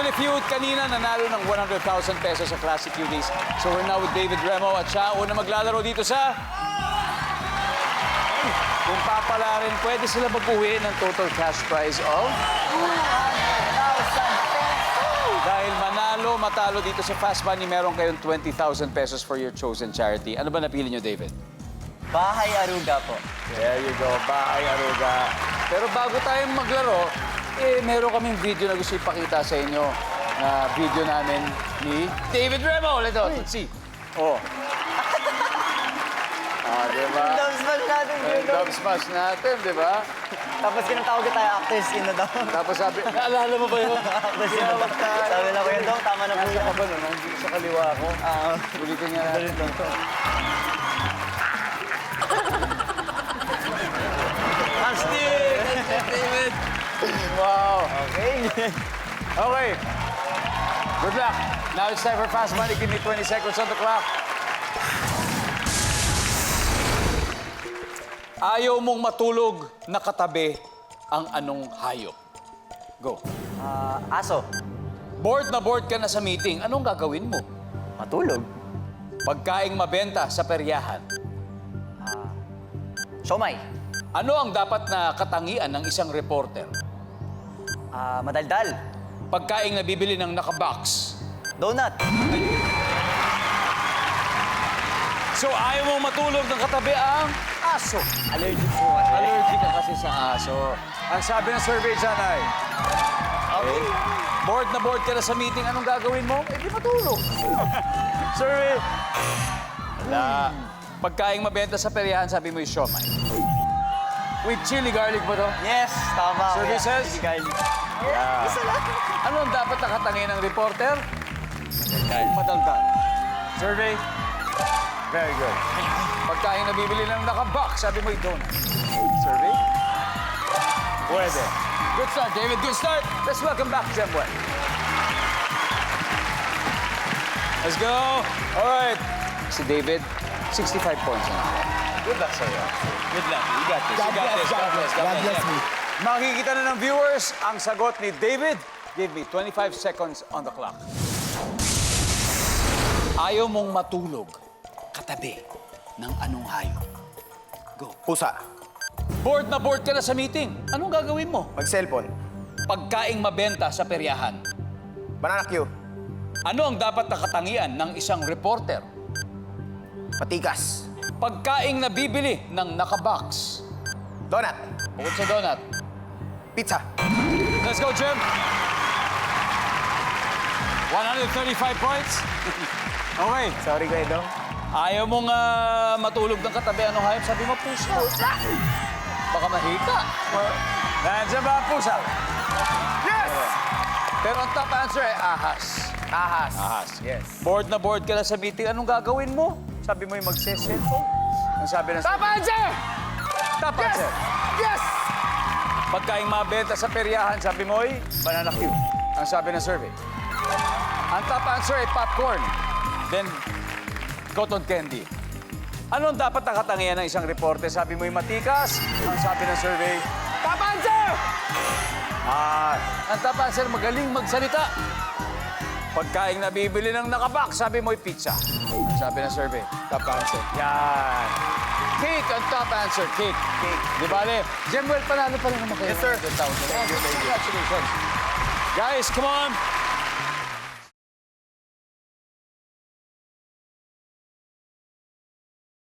Family Feud kanina nanalo ng 100,000 pesos sa Classic Cuties. So we're now with David Remo at siya una maglalaro dito sa... Kung papala rin, pwede sila mag-uwi ng total cash prize of... 200,000 pesos! Dahil manalo, matalo dito sa Fast Money, meron kayong 20,000 pesos for your chosen charity. Ano ba napili nyo, David? Bahay Aruga po. There you go, Bahay Aruga. Pero bago tayong maglaro, meron kaming video na gusto ipakita sa inyo na video namin ni David Remo. Let's see. Oh. Diba? Dub smash natin, Dub smash natin, di ba? Tapos kinatawag tayo actors in na daw. Tapos sabi, naalala mo ba yun? Actors in na daw. Sabi lang ko yun daw, tama na po Nasa yan. ka ba nun? Nandito sa kaliwa ko. Ulitin nga natin. Astig! David! Wow! Okay. Okay. Good luck. Now it's time for Fast Money. Give me 20 seconds on the clock. Ayaw mong matulog na katabi ang anong hayop? Go. Aso. Bored na bored ka na sa meeting. Anong gagawin mo? Matulog. Pagkaing mabenta sa peryahan. Siomay. Ano ang dapat na katangian ng isang reporter? Madaldal. Pagkaing nabibili ng nakabox. Donut. So ayaw mong matulog ng katabi ang aso. Allergic po kasi. Allergic ka kasi sa aso. Ang sabi ng survey dyan ay, okay, bored na bored ka na sa meeting, anong gagawin mo? Eh, di matulog. Survey. Wala. Pagkaing mabenta sa peryahan, sabi mo yung siomay. With chili garlic ba to? Yes, tama. Survey kuya. says? Chili garlic. Yeah. Isa lang. Ano ang dapat nakatangin ng reporter? Madaldal. Survey? Very good. Pagkain nabibili ng nakabox, sabi mo yung donut. Survey? Pwede. Good start, David. Good start. Let's welcome back Jem Boy. Let's go. All right. Si David, 65 points na. Good luck sa'yo. Good luck. You got this. You got this. God bless me. Makikita na ng viewers ang sagot ni David. Give me 25 seconds on the clock. Ayaw mong matulog katabi ng anong hayop? Go. Pusa. Bored na bored ka na sa meeting. Anong gagawin mo? Mag-cellphone. Pagkaing mabenta sa peryahan. Banana Q. Ano ang dapat na katangian ng isang reporter? Matikas. Pagkaing nabibili ng nakabox. Donut. Bukod sa donut. Pizza. Let's go, Jim. 135 points. Okay. Sorry, Kuya Dong. Ayaw mong matulog ng katabi. Anong hayop? Sabi mo, pusa. Baka mahika. Nandiyan ba ang pusa? Yes! Pero ang top answer ay ahas. Ahas. Ahas. Yes. Bored na bored ka na sa meeting. Anong gagawin mo? Sabi mo yung magse-cellphone. Ang sabi ng... Top answer! Top Yes! answer. Yes! Pagkaing mabenta sa peryahan, sabi mo ay banana Q. Ang sabi ng survey. Ang top answer ay popcorn. Then, cotton candy. Ano ang dapat na katangian ng isang reporter? Sabi mo yung matikas. Ang sabi ng survey. Top answer! Ang top answer, magaling magsalita. Pagkaing nabibili ng nakabox, sabi mo yung pizza. Ang sabi ng survey. Top answer. Yan. Cake ang top answer. Cake. Cake. Di ba, Le? Jemuel, panalo pa rin naman kayo. Yes, sir. 100,000. Congratulations. Guys, come on.